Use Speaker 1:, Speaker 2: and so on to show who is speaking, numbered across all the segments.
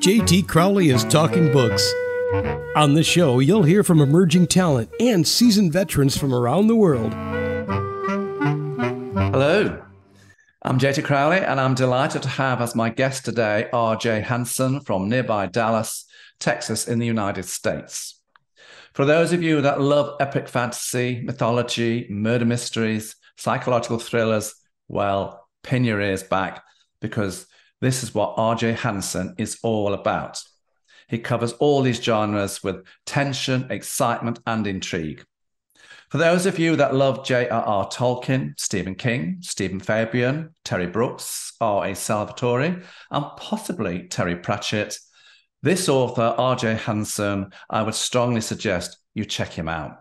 Speaker 1: JT Crowley is talking books. On the show, you'll hear from emerging talent and seasoned veterans from around the world.
Speaker 2: Hello, I'm JT Crowley, and I'm delighted to have as my guest today J Hanson from nearby Dallas, Texas in the United States. For those of you that love epic fantasy, mythology, murder mysteries, psychological thrillers, well, pin your ears back, because this is what J Hanson is all about. He covers all these genres with tension, excitement, and intrigue. For those of you that love J.R.R. Tolkien, Stephen King, Stephen Fabian, Terry Brooks, R.A. Salvatore, and possibly Terry Pratchett, this author, J Hanson, I would strongly suggest you check him out.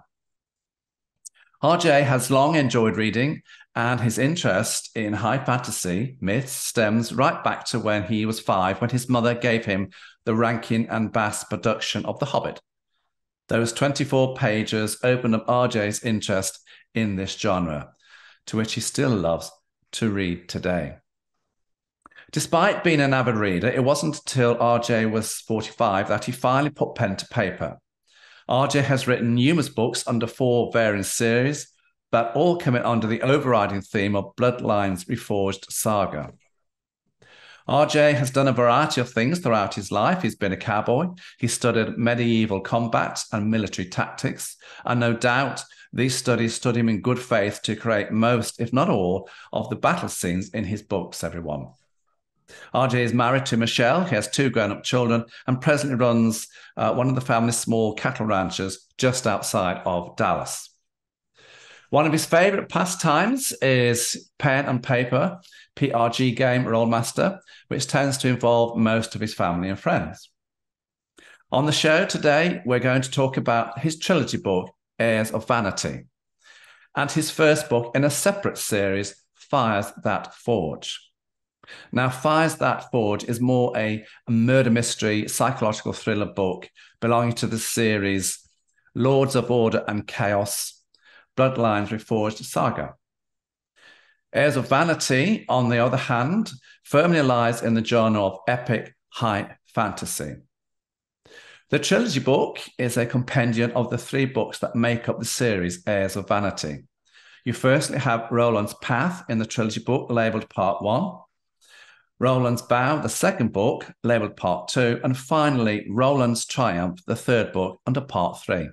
Speaker 2: RJ has long enjoyed reading, and his interest in high fantasy myths stems right back to when he was 5, when his mother gave him the Rankin and Bass production of The Hobbit. Those 24 pages opened up RJ's interest in this genre, to which he still loves to read today. Despite being an avid reader, it wasn't until RJ was 45 that he finally put pen to paper. RJ has written numerous books under 4 varying series, but all coming under the overriding theme of Bloodlines Reforged saga. RJ has done a variety of things throughout his life. He's been a cowboy. He studied medieval combat and military tactics, and no doubt these studies stood him in good faith to create most, if not all, of the battle scenes in his books, everyone. RJ is married to Michelle. He has 2 grown-up children and presently runs one of the family's small cattle ranches just outside of Dallas. One of his favorite pastimes is pen and paper, PRG game Rollmaster, which tends to involve most of his family and friends. On the show today, we're going to talk about his trilogy book, Heirs of Vanity, and his first book in a separate series, Fires That Forge. Now, Fires That Forge is more a murder mystery, psychological thriller book belonging to the series Lords of Order and Chaos, Bloodlines Reforged saga. Heirs of Vanity, on the other hand, firmly lies in the genre of epic high fantasy. The trilogy book is a compendium of the 3 books that make up the series Heirs of Vanity. You firstly have Roland's Path in the trilogy book, labelled Part 1, Roland's Bow, the second book, labelled Part 2, and finally Roland's Triumph, the third book, under Part 3.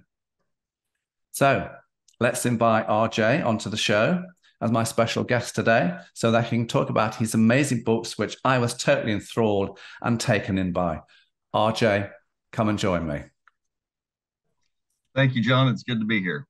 Speaker 2: So let's invite RJ onto the show as my special guest today so that he can talk about his amazing books, which I was totally enthralled and taken in by. RJ, come and join me.
Speaker 3: Thank you, John. It's good to be here.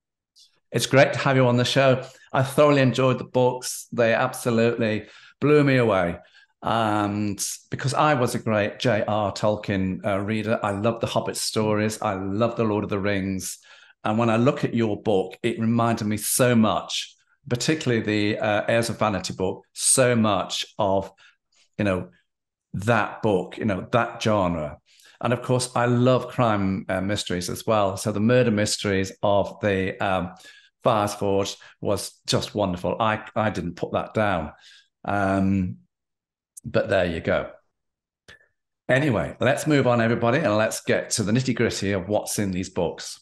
Speaker 2: It's great to have you on the show. I thoroughly enjoyed the books. They absolutely blew me away. And because I was a great J.R. Tolkien reader, I love the Hobbit stories. I love the Lord of the Rings. And when I look at your book, it reminded me so much, particularly the Heirs of Vanity book, so much of, that book, that genre. And of course, I love crime mysteries as well. So the murder mysteries of the Fires Forged was just wonderful. I didn't put that down. But there you go. Anyway, let's move on, everybody, and let's get to the nitty-gritty of what's in these books.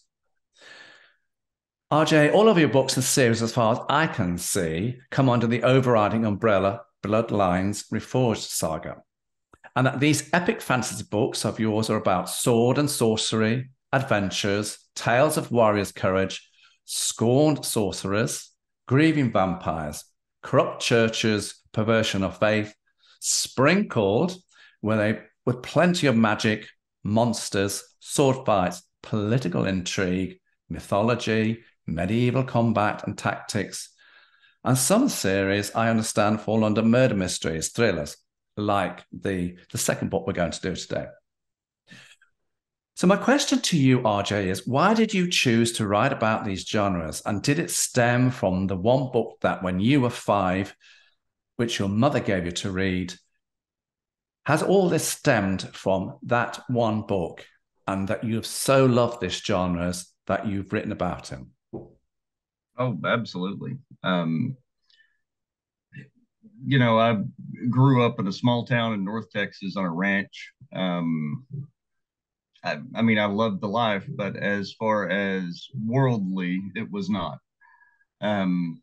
Speaker 2: RJ, all of your books and series, as far as I can see, come under the overriding umbrella Bloodlines Reforged saga. And that these epic fantasy books of yours are about sword and sorcery, adventures, tales of warriors' courage, scorned sorcerers, grieving vampires, corrupt churches, perversion of faith, sprinkled with plenty of magic, monsters, sword fights, political intrigue, mythology, medieval combat and tactics. And some series, I understand, fall under murder mysteries, thrillers, like the second book we're going to do today. So my question to you, RJ, is why did you choose to write about these genres? And did it stem from the one book that when you were 5, which your mother gave you to read? Has all this stemmed from that one book and that you've so loved this genres that you've written about him?
Speaker 3: Oh, absolutely. I grew up in a small town in North Texas on a ranch. I mean, I loved the life, but as far as worldly, it was not. And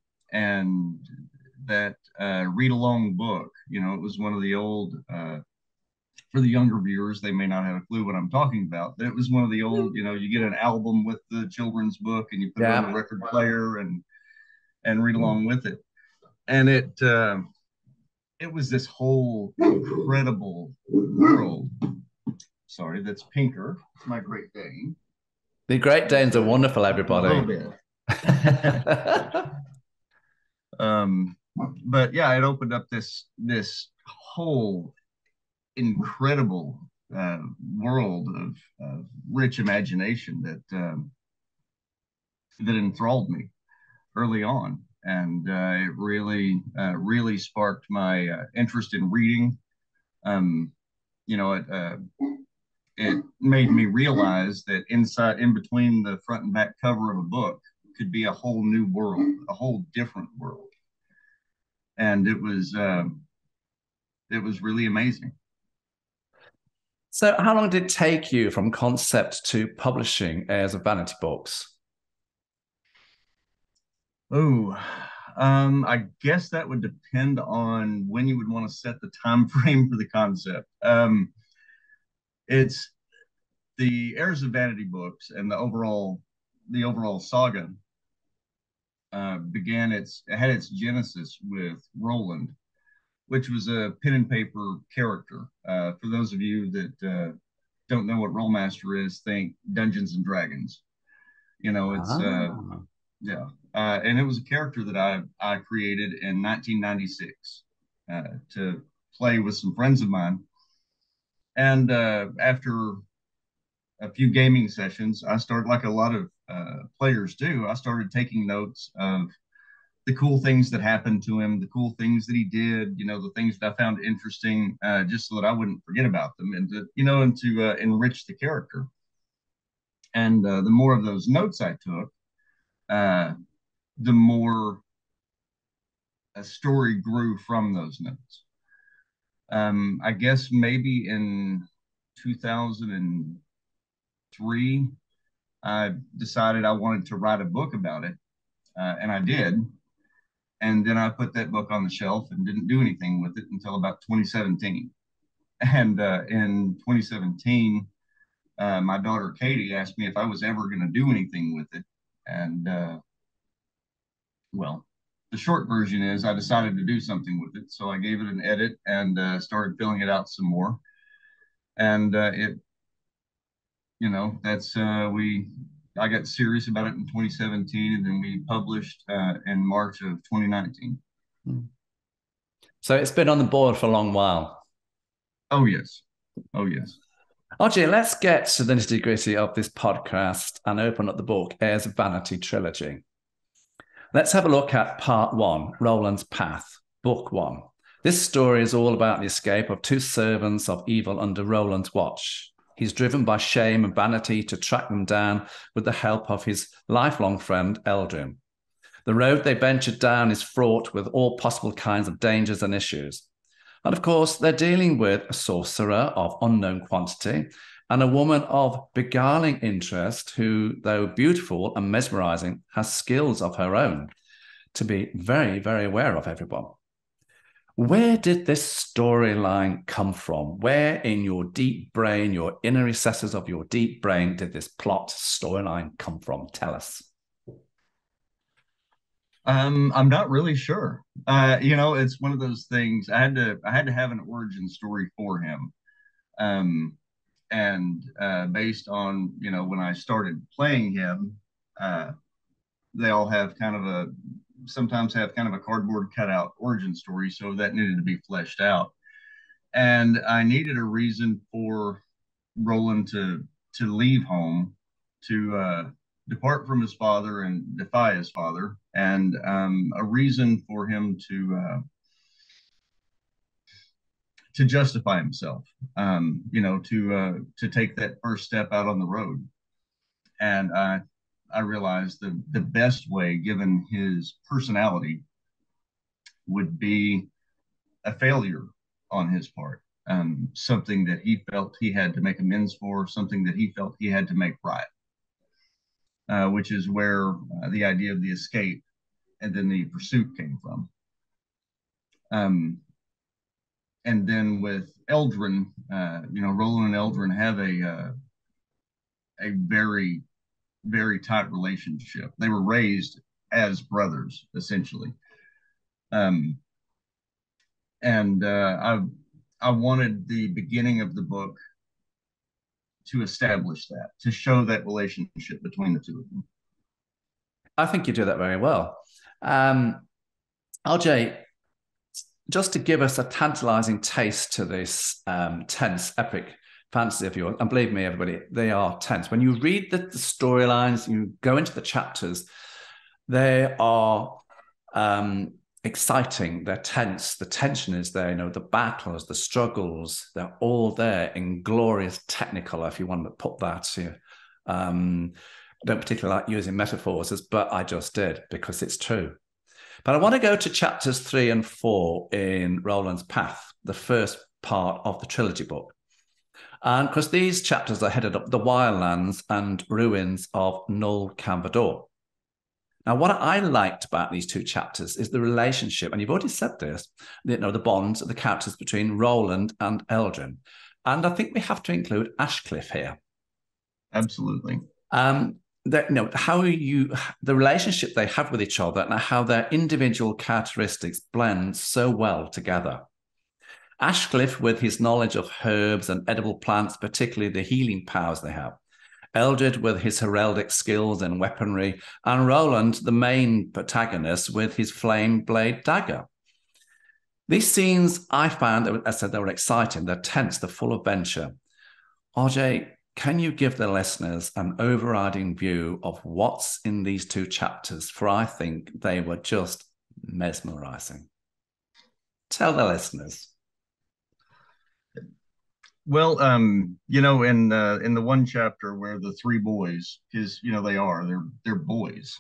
Speaker 3: that read along book, it was one of the old, for the younger viewers, they may not have a clue what I'm talking about, but it was one of the old, you get an album with the children's book and you put it on the record player and read along with it. And it was this whole incredible world. Sorry, that's Pinker. It's my Great Dane.
Speaker 2: The Great Danes are wonderful, everybody.
Speaker 3: A little bit. But yeah, it opened up this whole incredible world of rich imagination that enthralled me early on, and it really sparked my interest in reading. It made me realize that in between the front and back cover of a book could be a whole new world, a whole different world, and it was really amazing.
Speaker 2: So how long did it take you from concept to publishing Heirs of Vanity books?
Speaker 3: Oh, I guess that would depend on when you would want to set the time frame for the concept. It's the Heirs of Vanity books and the overall saga it had its genesis with Roland, which was a pen and paper character. For those of you that don't know what Rollmaster is, think Dungeons and Dragons. It's yeah. And it was a character that I created in 1996 to play with some friends of mine. And after a few gaming sessions, I started, like a lot of players do, I started taking notes of the cool things that happened to him, the cool things that he did, the things that I found interesting, just so that I wouldn't forget about them, and to enrich the character. And the more of those notes I took, the more a story grew from those notes. I guess maybe in 2003, I decided I wanted to write a book about it, and I did. And then I put that book on the shelf and didn't do anything with it until about 2017. And in 2017, my daughter Katie asked me if I was ever going to do anything with it. And well, the short version is I decided to do something with it. So I gave it an edit and started filling it out some more. And I got serious about it in 2017, and then we published in March of 2019.
Speaker 2: So it's been on the board for a long while.
Speaker 3: Oh, yes. Oh, yes.
Speaker 2: RJ, let's get to the nitty-gritty of this podcast and open up the book, Heirs of Vanity Trilogy. Let's have a look at part 1, Roland's Path, book 1. This story is all about the escape of two servants of evil under Roland's watch. He's driven by shame and vanity to track them down with the help of his lifelong friend, Eldryn. The road they ventured down is fraught with all possible kinds of dangers and issues. And of course, they're dealing with a sorcerer of unknown quantity and a woman of beguiling interest who, though beautiful and mesmerizing, has skills of her own to be very, very aware of, everyone. Where did this storyline come from? Where in your deep brain, your inner recesses of your deep brain, did this plot storyline come from? Tell us.
Speaker 3: I'm not really sure. It's one of those things. I had to have an origin story for him. And based on, when I started playing him, they all have sometimes have kind of a cardboard cutout origin story. So that needed to be fleshed out. And I needed a reason for Roland to leave home, to depart from his father and defy his father, and a reason for him to justify himself, to take that first step out on the road. And I realized the best way, given his personality, would be a failure on his part, something that he felt he had to make amends for, something that he felt he had to make right, which is where the idea of the escape and then the pursuit came from. And then with Eldryn, Roland and Eldryn have a very, very tight relationship. They were raised as brothers, essentially. And I wanted the beginning of the book to establish that, to show that relationship between the two of them.
Speaker 2: I think you do that very well. RJ, just to give us a tantalizing taste to this tense, epic fantasy of yours, and believe me, everybody, they are tense. When you read the storylines, you go into the chapters, they are exciting, they're tense, the tension is there, the battles, the struggles, they're all there in glorious technicolor, if you want to put that here. I don't particularly like using metaphors, but I just did because it's true. But I want to go to chapters 3 and 4 in Roland's Path, the first part of the trilogy book. And because these chapters are headed up the wildlands and ruins of Null Canvador. Now, what I liked about these two chapters is the relationship, and you've already said this, the bonds of the characters between Roland and Eldryn. And I think we have to include Ashcliffe here.
Speaker 3: Absolutely.
Speaker 2: The relationship they have with each other and how their individual characteristics blend so well together. Ashcliffe with his knowledge of herbs and edible plants, particularly the healing powers they have. Eldred with his heraldic skills and weaponry, and Roland, the main protagonist, with his flame blade dagger. These scenes I found, as I said, they were exciting, they're tense, they're full of venture. RJ, can you give the listeners an overriding view of what's in these two chapters? For I think they were just mesmerizing. Tell the listeners.
Speaker 3: Well, in the one chapter where the three boys, because they're boys,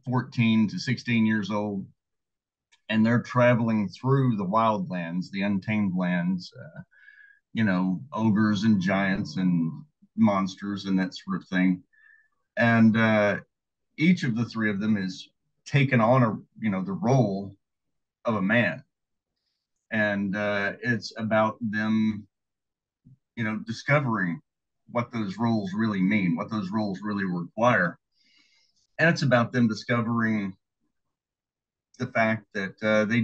Speaker 3: 14 to 16 years old, and they're traveling through the wildlands, the untamed lands, ogres and giants and monsters and that sort of thing. And each of the three of them is taken on the role of a man. And it's about them, discovering what those roles really mean, what those roles really require. And it's about them discovering the fact that they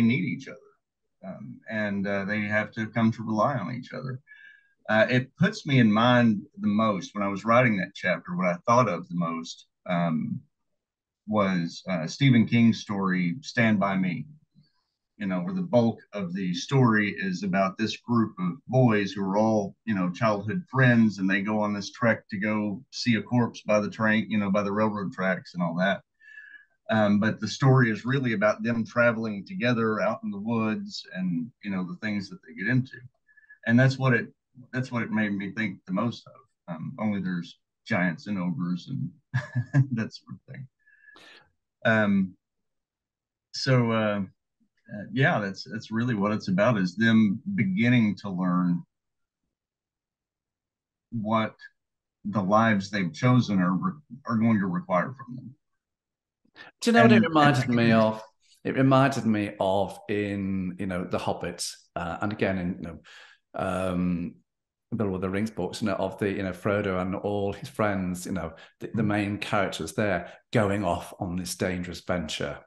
Speaker 3: need each other, and they have to come to rely on each other. It puts me in mind the most when I was writing that chapter. What I thought of the most was Stephen King's story, Stand By Me, where the bulk of the story is about this group of boys who are all, childhood friends, and they go on this trek to go see a corpse by the train, by the railroad tracks and all that. But the story is really about them traveling together out in the woods and, the things that they get into. And that's what it made me think the most of. Only there's giants and ogres and that sort of thing. That's really what it's about, is them beginning to learn what the lives they've chosen are going to require from them.
Speaker 2: Do you know what it reminded me of? It reminded me of in The Hobbit, and again in the Lord of the Rings books, of the Frodo and all his friends, the main characters there going off on this dangerous venture.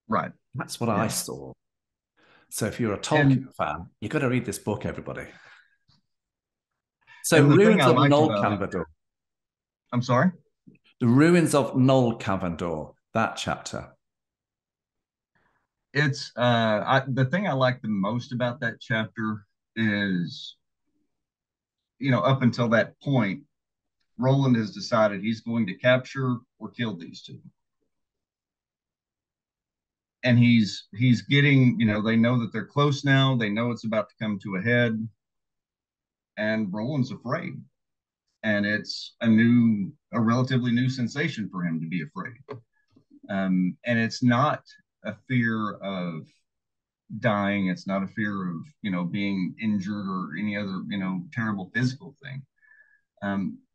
Speaker 3: Right.
Speaker 2: That's what I saw. So if you're a Tolkien fan, you've got to read this book, everybody. So Ruins of Null Canvador.
Speaker 3: I'm sorry?
Speaker 2: The Ruins of Null Canvador, that chapter.
Speaker 3: It's the thing I like the most about that chapter is, up until that point, Roland has decided he's going to capture or kill these two. And he's getting, they know that they're close now. They know it's about to come to a head. And Roland's afraid. And it's a relatively new sensation for him to be afraid. And it's not a fear of dying. It's not a fear of, being injured or any other, terrible physical thing.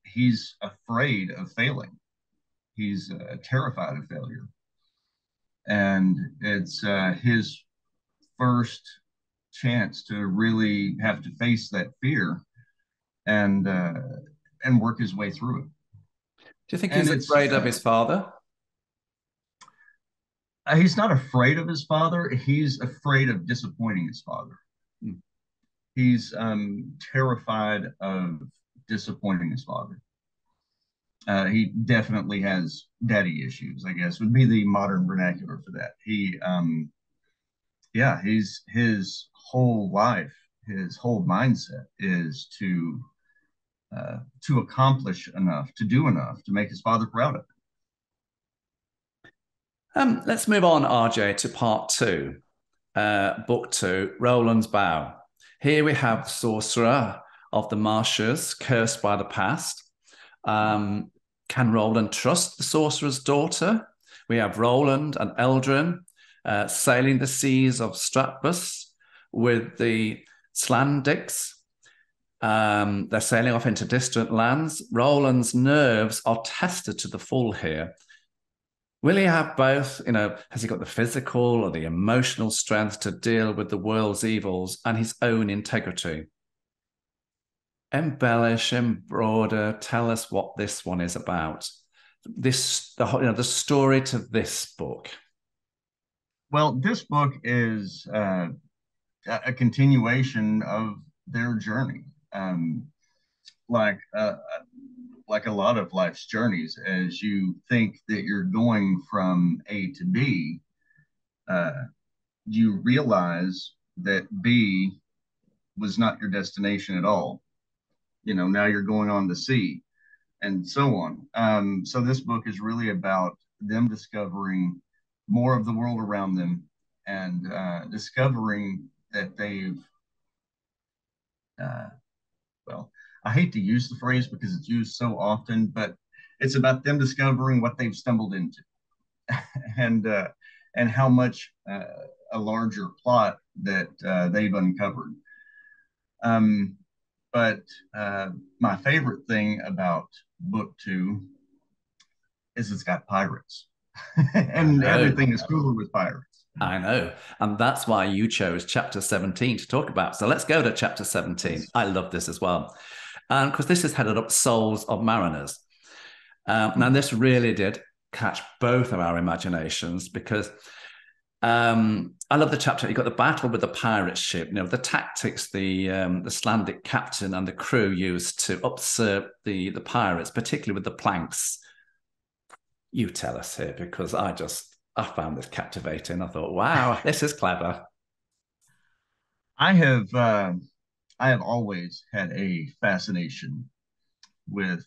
Speaker 3: He's afraid of failing. He's terrified of failure. And it's his first chance to really have to face that fear and work his way through it.
Speaker 2: Do you think he's afraid of his father?
Speaker 3: He's not afraid of his father. He's afraid of disappointing his father. Mm. He's terrified of disappointing his father. He definitely has daddy issues, I guess, would be the modern vernacular for that. His whole life, his whole mindset is to accomplish enough, to do enough, to make his father proud of him.
Speaker 2: Let's move on, RJ, to part 2, book 2, Roland's Bow. Here we have sorcerer of the marshes, cursed by the past. Can Roland trust the sorcerer's daughter? We have Roland and Eldryn sailing the seas of Stratvs with the Slandics. They're sailing off into distant lands. Roland's nerves are tested to the full here. Will he have both? Has he got the physical or the emotional strength to deal with the world's evils and his own integrity? Embellish, embroider, tell us what this one is about. The story to this book.
Speaker 3: Well, this book is a continuation of their journey. Like a lot of life's journeys, as you think that you're going from A to B, you realize that B was not your destination at all. Now you're going on to C, and so on. So this book is really about them discovering more of the world around them and discovering that they've, I hate to use the phrase because it's used so often, but it's about them discovering what they've stumbled into and how much a larger plot that they've uncovered. But my favorite thing about book 2 is it's got pirates and everything is cooler with pirates.
Speaker 2: I know. And that's why you chose chapter 17 to talk about. So let's go to chapter 17. Yes. I love this as well. And because this is headed up Souls of Mariners. Now, this really did catch both of our imaginations because I love the chapter. You've got the battle with the pirate ship, the tactics the Slandic captain and the crew used to upset the pirates, particularly with the planks. You tell us here, because I found this captivating. I thought, wow, this is clever.
Speaker 3: I have always had a fascination with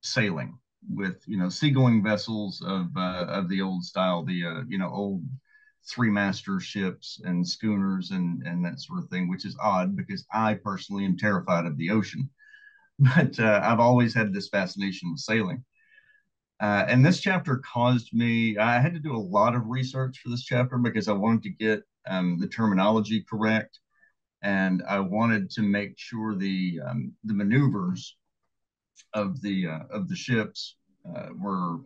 Speaker 3: sailing, with seagoing vessels of the old style, the old 3-master ships and schooners and that sort of thing, which is odd because I personally am terrified of the ocean. But I've always had this fascination with sailing. And this chapter caused me, I had to do a lot of research for this chapter because I wanted to get the terminology correct. And I wanted to make sure the maneuvers of the ships were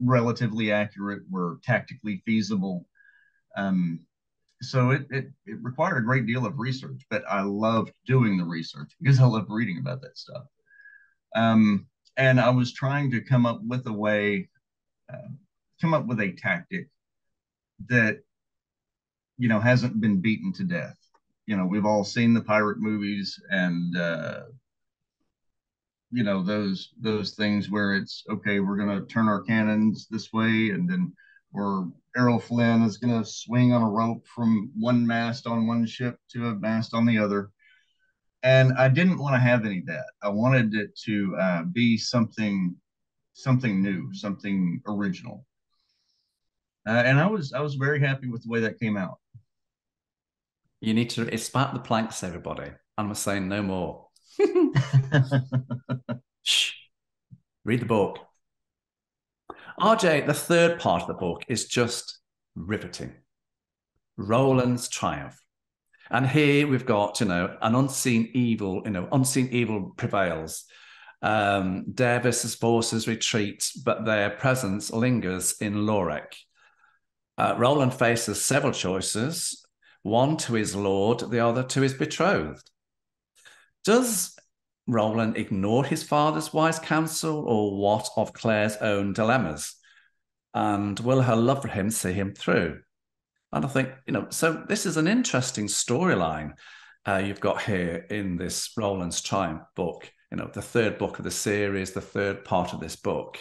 Speaker 3: relatively accurate, were tactically feasible. So it required a great deal of research, but I loved doing the research because I love reading about that stuff. And I was trying to come up with a tactic that hasn't been beaten to death. We've all seen the pirate movies and those things where it's okay, we're going to turn our cannons this way, and then Errol Flynn is going to swing on a rope from one mast on one ship to a mast on the other. And I didn't want to have any of that. I wanted it to be something new, something original. And I was very happy with the way that came out.
Speaker 2: You need to spark the planks, everybody. I'm saying no more. Shh. Read the book. RJ, the third part of the book is just riveting. Roland's triumph. And here we've got, an unseen evil, unseen evil prevails. Davis's forces retreat, but their presence lingers in Lorek. Roland faces several choices, one to his lord, the other to his betrothed. Does Roland ignore his father's wise counsel, or what of Claire's own dilemmas? And will her love for him see him through? And I think, so this is an interesting storyline you've got here in this Roland's Triumph book, the third book of the series, the third part of this book.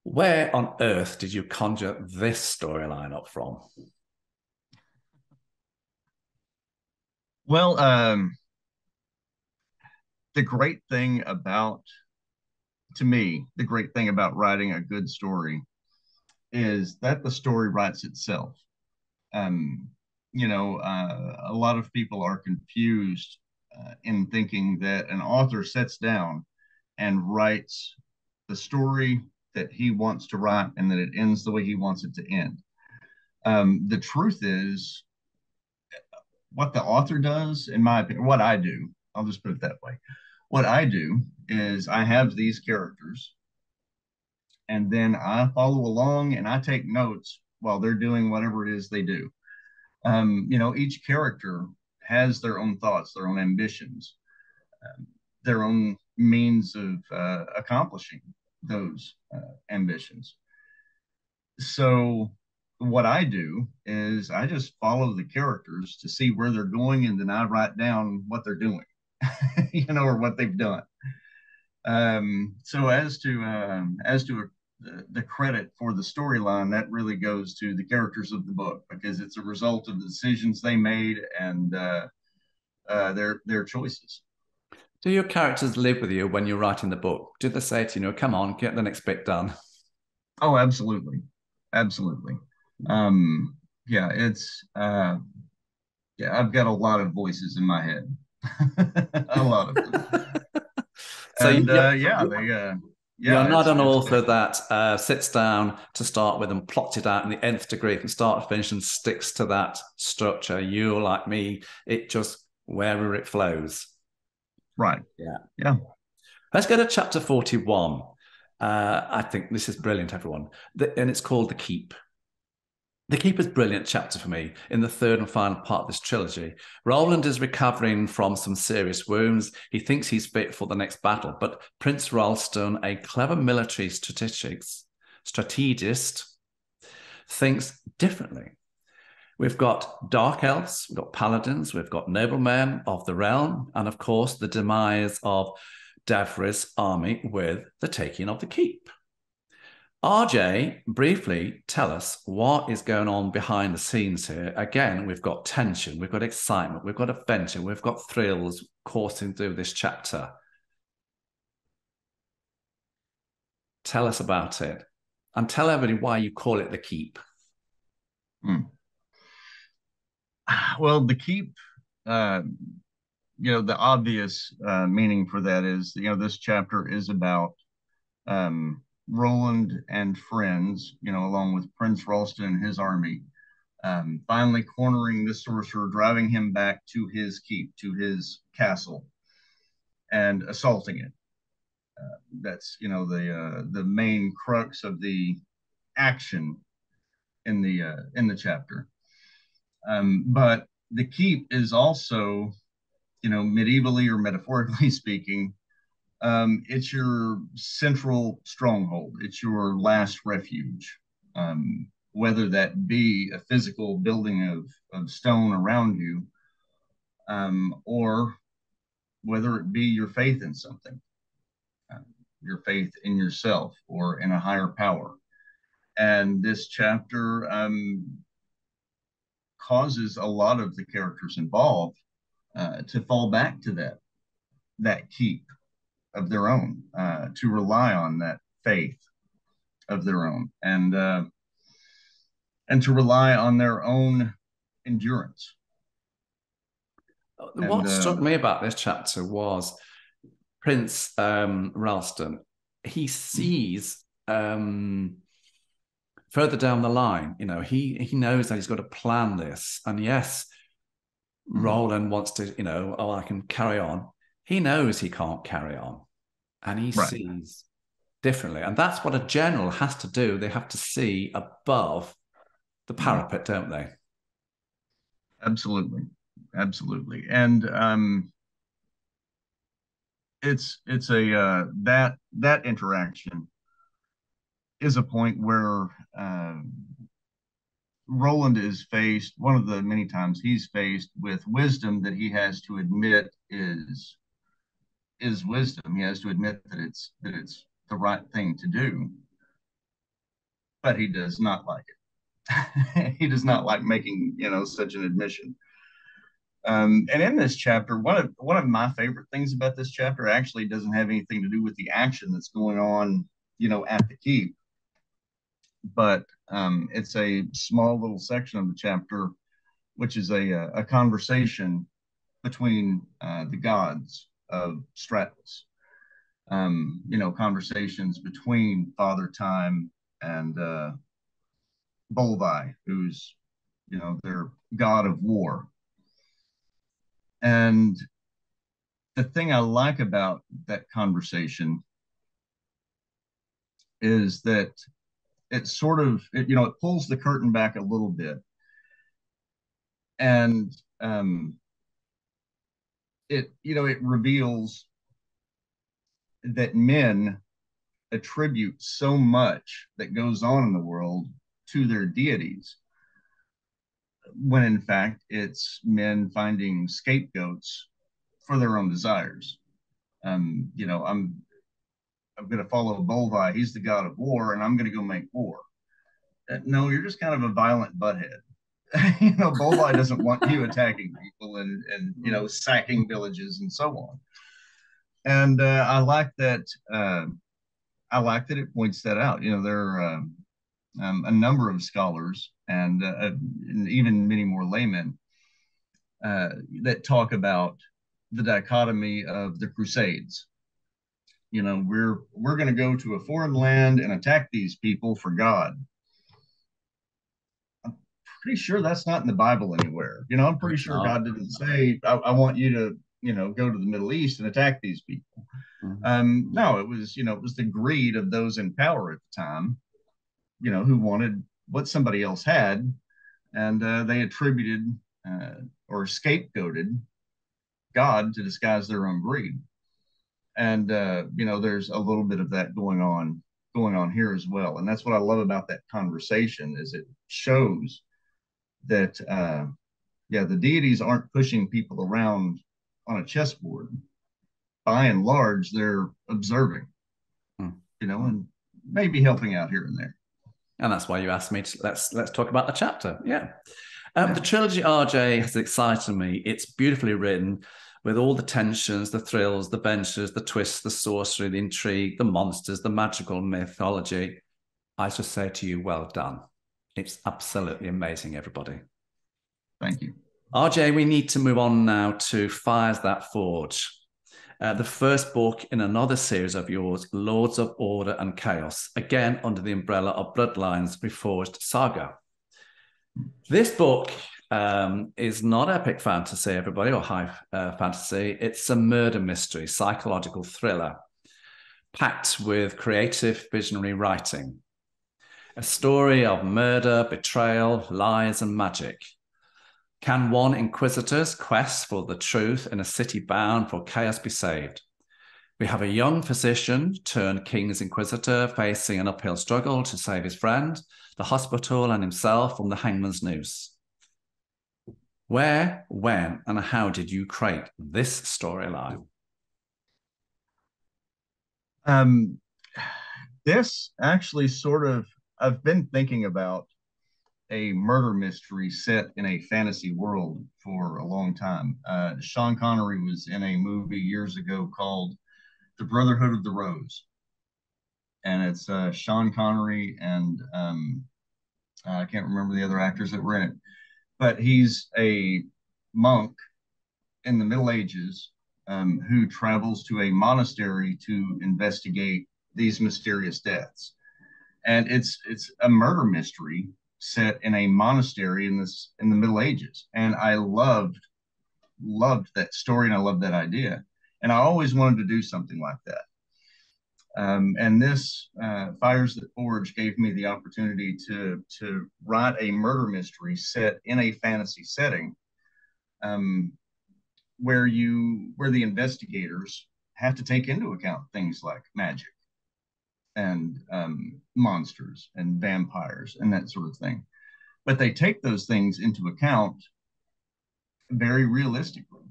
Speaker 2: Where on earth did you conjure this storyline up from?
Speaker 3: Well, the great thing about writing a good story is that the story writes itself. A lot of people are confused in thinking that an author sits down and writes the story that he wants to write and that it ends the way he wants it to end. The truth is, what the author does, in my opinion, what I do, I'll just put it that way. What I do is I have these characters, and then I follow along and I take notes while they're doing whatever it is they do. Each character has their own thoughts, their own ambitions, their own means of accomplishing those ambitions. So what I do is I just follow the characters to see where they're going, and then I write down what they're doing, or what they've done. So as to the credit for the storyline, that really goes to the characters of the book, because it's a result of the decisions they made and their choices.
Speaker 2: Do your characters live with you when you're writing the book? Do they say to you, come on, get the next bit done?
Speaker 3: Oh, absolutely. Absolutely. It's I've got a lot of voices in my head. A lot of them.
Speaker 2: So
Speaker 3: you're
Speaker 2: not an author that sits down to start with and plots it out in the nth degree from start to finish and sticks to that structure. You're like me, it just wherever it flows.
Speaker 3: Right. Yeah.
Speaker 2: Let's go to chapter 41. I think this is brilliant, everyone. And it's called The Keep. The Keep is a brilliant chapter for me in the third and final part of this trilogy. Roland is recovering from some serious wounds. He thinks he's fit for the next battle, but Prince Ralston, a clever military strategist, thinks differently. We've got dark elves, we've got paladins, we've got noblemen of the realm, and of course the demise of Davris' army with the taking of the keep. RJ, briefly tell us what is going on behind the scenes here. Again, we've got tension, we've got excitement, we've got adventure, we've got thrills coursing through this chapter. Tell us about it, and tell everybody why you call it the keep.
Speaker 3: Well, the keep, the obvious meaning for that is, this chapter is about Roland and friends, along with Prince Ralston and his army, finally cornering the sorcerer, driving him back to his keep, to his castle, and assaulting it. That's, the main crux of the action in the chapter. But the keep is also, medievally or metaphorically speaking, it's your central stronghold. It's your last refuge, whether that be a physical building of stone around you, or whether it be your faith in something, your faith in yourself or in a higher power. And this chapter causes a lot of the characters involved to fall back to that keep of their own, to rely on that faith of their own, and to rely on their own endurance.
Speaker 2: What struck me about this chapter was Prince Ralston. He sees further down the line, he knows that he's got to plan this. And yes, Roland wants to, oh, I can carry on. He knows he can't carry on, and he sees differently. And that's what a general has to do. They have to see above the parapet, don't they?
Speaker 3: Absolutely. And it's a that interaction is a point where Roland is faced, one of the many times he's faced with wisdom that he has to admit is wisdom. He has to admit that it's the right thing to do, but he does not like it. He does not like making such an admission. And in this chapter, one of my favorite things about this chapter actually doesn't have anything to do with the action that's going on, at the keep, but it's a small little section of the chapter, which is a conversation between the gods of Stratvs. Conversations between Father Time and Bolvi, who's their god of war. And the thing I like about that conversation is that it sort of it pulls the curtain back a little bit, and it reveals that men attribute so much that goes on in the world to their deities, when in fact it's men finding scapegoats for their own desires. I'm going to follow Bolvi. He's the god of war, and I'm going to go make war. No, you're just kind of a violent butthead. Bolvi doesn't want you attacking people and sacking villages and so on. And I like that. I like that it points that out. There are a number of scholars and even many more laymen that talk about the dichotomy of the Crusades. We're going to go to a foreign land and attack these people for God. I'm pretty sure that's not in the Bible anywhere. I'm pretty sure God didn't say, I want you to go to the Middle East and attack these people. No, it was the greed of those in power at the time, who wanted what somebody else had, and they attributed or scapegoated God to disguise their own greed. And there's a little bit of that going on here as well. And that's what I love about that conversation, is it shows that the deities aren't pushing people around on a chessboard. By and large, they're observing, and maybe helping out here and there.
Speaker 2: And that's why you asked me to let's talk about the chapter. Yeah. The trilogy RJ has excited me. It's beautifully written, with all the tensions, the thrills, the benches, the twists, the sorcery, the intrigue, the monsters, the magical mythology. I just say to you, well done. It's absolutely amazing, everybody.
Speaker 3: Thank you.
Speaker 2: RJ, we need to move on now to Fires That Forge. The first book in another series of yours, Lords of Order and Chaos, again under the umbrella of Bloodlines Reforged Saga. This book is not epic fantasy, everybody, or high fantasy. It's a murder mystery, psychological thriller, packed with creative, visionary writing. A story of murder, betrayal, lies, and magic. Can one inquisitor's quest for the truth in a city bound for chaos be saved? We have a young physician turned king's inquisitor facing an uphill struggle to save his friend, the hospital, and himself from the hangman's noose. Where, when, and how did you create this storyline?
Speaker 3: This actually I've been thinking about a murder mystery set in a fantasy world for a long time. Sean Connery was in a movie years ago called The Brotherhood of the Rose. And it's Sean Connery and I can't remember the other actors that were in it, but he's a monk in the Middle Ages who travels to a monastery to investigate these mysterious deaths. and it's a murder mystery set in a monastery in the Middle Ages, and I loved that story, and I loved that idea, and I always wanted to do something like that. And this Fires That Forge gave me the opportunity to write a murder mystery set in a fantasy setting, um, where the investigators have to take into account things like magic and monsters and vampires and that sort of thing. But they take those things into account very realistically,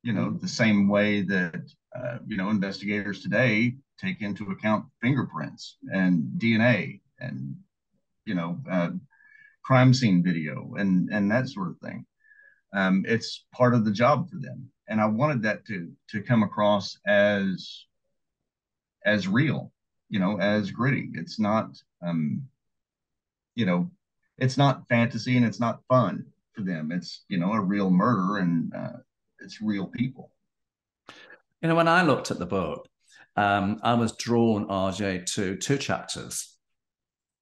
Speaker 3: the same way that, investigators today take into account fingerprints and DNA and, crime scene video and that sort of thing. It's part of the job for them. And I wanted that to come across as real, as gritty. It's not, it's not fantasy and it's not fun for them. It's, a real murder, and it's real people.
Speaker 2: When I looked at the book, I was drawn, RJ, to two chapters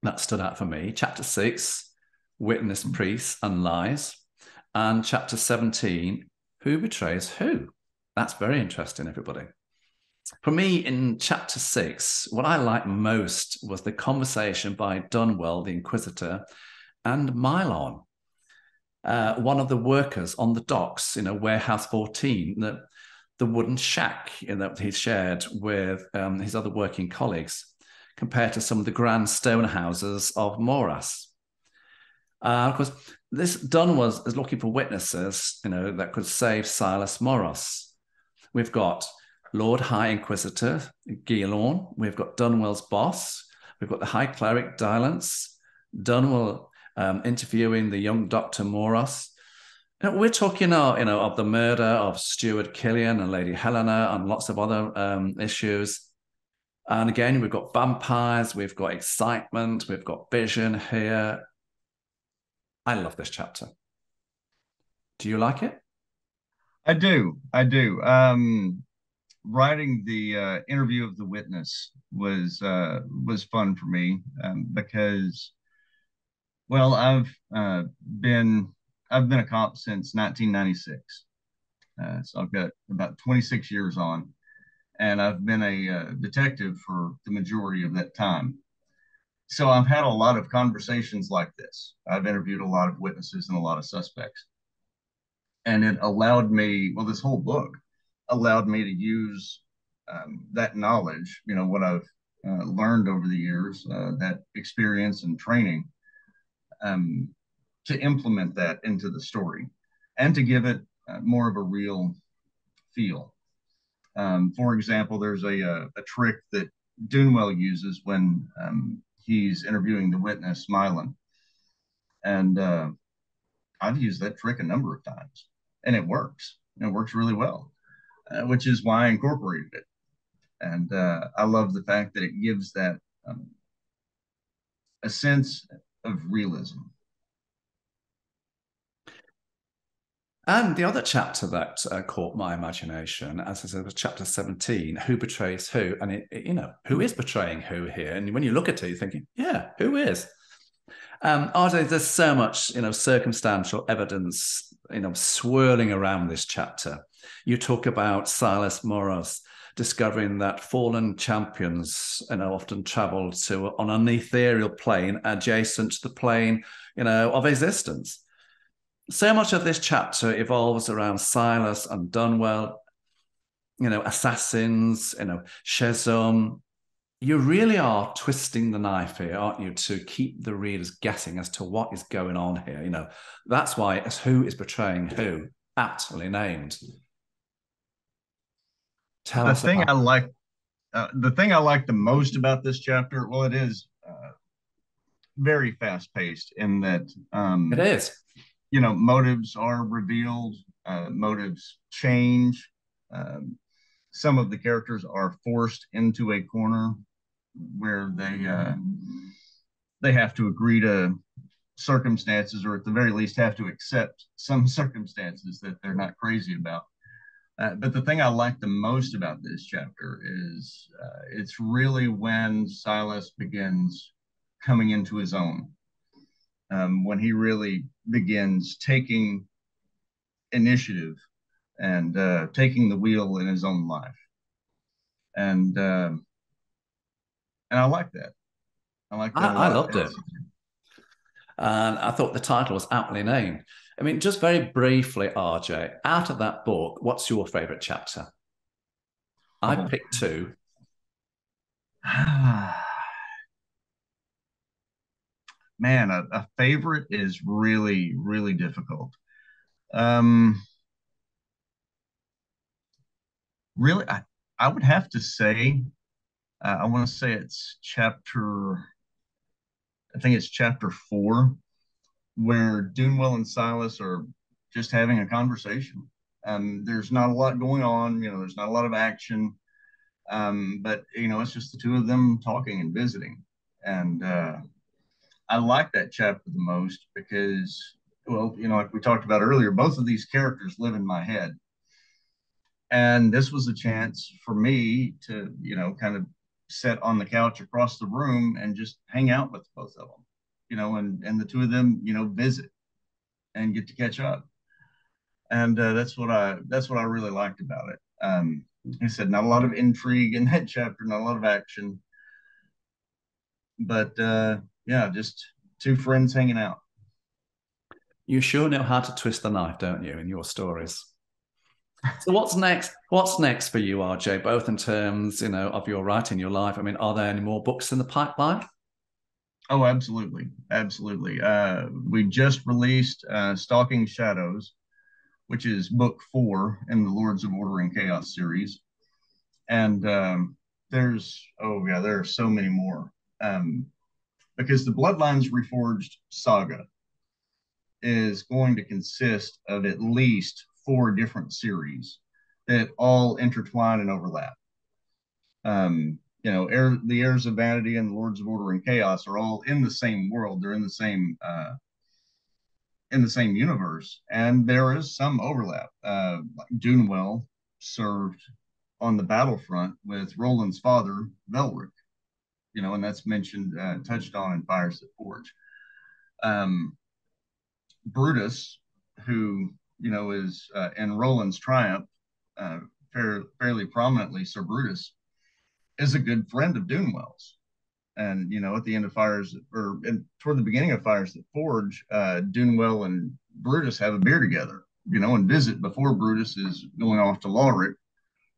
Speaker 2: that stood out for me. Chapter 6, Witness, Priests, and Lies, and chapter 17, Who Betrays Who? That's very interesting, everybody. For me, in chapter 6, what I liked most was the conversation by Dunwell, the Inquisitor, and Mylon, one of the workers on the docks, Warehouse 14, the wooden shack that he shared with his other working colleagues, compared to some of the grand stone houses of Moras. Of course, this Dunwell is looking for witnesses, that could save Silas Moros. We've got Lord High Inquisitor Guilorn. We've got Dunwell's boss. We've got the High Cleric Dylance. Dunwell interviewing the young Dr. Moros. We're talking, of the murder of Steward Killian and Lady Helena and lots of other issues. And again, we've got vampires, we've got excitement, we've got vision here. I love this chapter. Do you like it?
Speaker 3: I do. Writing the interview of the witness was fun for me, because, well, I've been a cop since 1996, so I've got about 26 years on, and I've been a detective for the majority of that time. So I've had a lot of conversations like this. I've interviewed a lot of witnesses and a lot of suspects, and it allowed me, well, this whole book allowed me to use that knowledge, what I've learned over the years, that experience and training, to implement that into the story and to give it more of a real feel. For example, there's a trick that Dunwell uses when he's interviewing the witness, Mylon. And I've used that trick a number of times, and it works. It works really well, which is why I incorporated it. And I love the fact that it gives that a sense of realism.
Speaker 2: And the other chapter that caught my imagination, as I said, was chapter 17, Who Betrays Who? And, who is betraying who here? And when you look at it, you're thinking, yeah, who is? RJ, there's so much, circumstantial evidence, swirling around this chapter. You talk about Silas Moros discovering that fallen champions, often travel on an ethereal plane adjacent to the plane, of existence. So much of this chapter evolves around Silas and Dunwell, assassins, Shezum. You really are twisting the knife here, aren't you, to keep the readers guessing as to what is going on here. That's why it's who is betraying who, aptly named.
Speaker 3: The thing I like the most about this chapter, well, it is very fast paced in that
Speaker 2: it is.
Speaker 3: Motives are revealed, motives change. Some of the characters are forced into a corner where they have to agree to circumstances, or at the very least have to accept some circumstances that they're not crazy about. But the thing I like the most about this chapter is it's really when Silas begins coming into his own, when he really begins taking initiative and taking the wheel in his own life. And I like that. I like that a
Speaker 2: I
Speaker 3: lot.
Speaker 2: loved it. And I thought the title was aptly named. I mean, just very briefly, RJ, out of that book, what's your favorite chapter? I picked two.
Speaker 3: Man, a favorite is really, really difficult. Really, I would have to say, I want to say it's I think it's chapter 4, where Dunwell and Silas are just having a conversation. There's not a lot going on, there's not a lot of action, but it's just the two of them talking and visiting. And I like that chapter the most because, well, like we talked about earlier, both of these characters live in my head. And this was a chance for me to, kind of sit on the couch across the room and just hang out with both of them, and the two of them, visit and get to catch up. And that's what I really liked about it. I said, not a lot of intrigue in that chapter, not a lot of action, but yeah, just two friends hanging out.
Speaker 2: You sure know how to twist the knife, don't you, in your stories? So what's next? What's next for you, RJ, both in terms, of your writing, your life? I mean, are there any more books in the pipeline?
Speaker 3: Oh, absolutely. Absolutely. We just released Stalking Shadows, which is book 4 in the Lords of Order and Chaos series. And there are so many more. Because the Bloodlines Reforged saga is going to consist of at least 4 different series that all intertwine and overlap. The Heirs of Vanity and the Lords of Order and Chaos are all in the same world. They're in the same universe, and there is some overlap. Dunwell served on the battlefront with Roland's father, Velric, and that's mentioned, touched on in Fires That Forge. Brutus, who is in Roland's Triumph, fairly prominently, Sir Brutus, is a good friend of Dunwell's. And at the end of toward the beginning of Fires That Forge, Dunwell and Brutus have a beer together, and visit before Brutus is going off to Lawrick,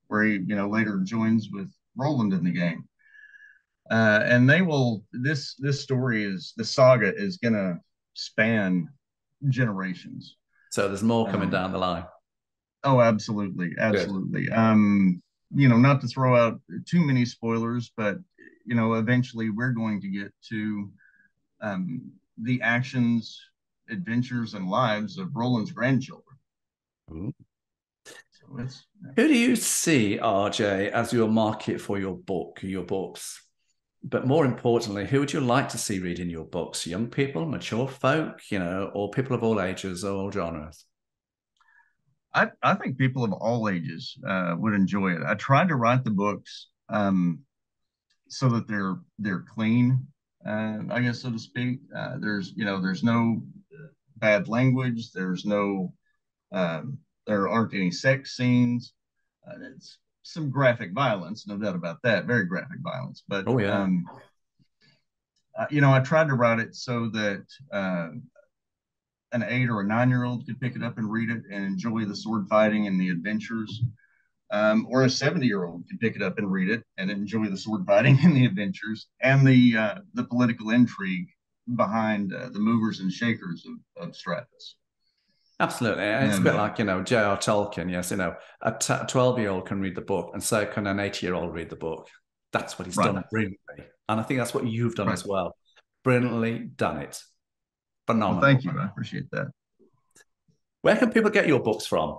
Speaker 3: where he later joins with Roland in the game. And this saga is gonna span generations.
Speaker 2: So there's more coming down the line.
Speaker 3: Oh, absolutely. Absolutely. Not to throw out too many spoilers, but eventually we're going to get to the actions, adventures, and lives of Roland's grandchildren.
Speaker 2: Ooh.
Speaker 3: So
Speaker 2: Who do you see, RJ, as your market for your books? But more importantly, who would you like to see reading your books? Young people, mature folk, or people of all ages, all genres?
Speaker 3: I think people of all ages would enjoy it. I tried to write the books so that they're clean, I guess, so to speak. There's no bad language. There aren't any sex scenes. It's some graphic violence, no doubt about that. Very graphic violence. But
Speaker 2: oh yeah.
Speaker 3: I tried to write it so that an 8 or a 9-year-old could pick it up and read it and enjoy the sword fighting and the adventures. Or a 70-year-old could pick it up and read it and enjoy the sword fighting and the adventures and the political intrigue behind the movers and shakers of Stratvs.
Speaker 2: Absolutely. It's a bit like, J.R. Tolkien. Yes, a 12-year-old can read the book, and so can an 80-year-old read the book. That's what he's done brilliantly. And I think that's what you've done as well. Brilliantly done it. Phenomenal.
Speaker 3: Well, thank you. I appreciate that.
Speaker 2: Where can people get your books from?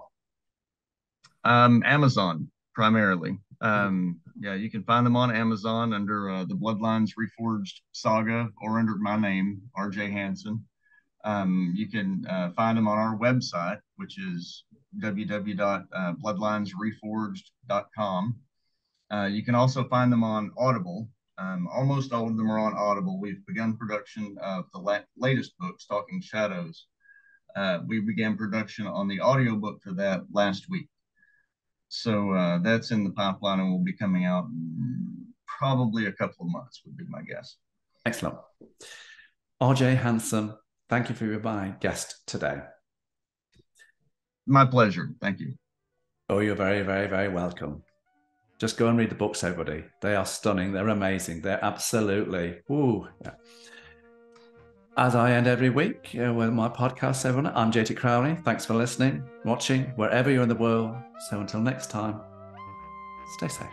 Speaker 3: Amazon, primarily. You can find them on Amazon under the Bloodlines Reforged saga or under my name, RJ Hanson. You can find them on our website, which is www.bloodlinesreforged.com. You can also find them on Audible Almost all of them are on Audible. We've begun production of the latest book, Stalking Shadows. We began production on the audiobook for that last week. So that's in the pipeline and will be coming out in probably a couple of months, would be my guess.
Speaker 2: Excellent. J Hanson, thank you for being my guest today.
Speaker 3: My pleasure. Thank you.
Speaker 2: Oh, you're very, very, very welcome. Just go and read the books, everybody. They are stunning. They're amazing. They're absolutely, ooh. Yeah. As I end every week with my podcast, everyone, I'm JT Crowley. Thanks for listening, watching, wherever you're in the world. So until next time, stay safe.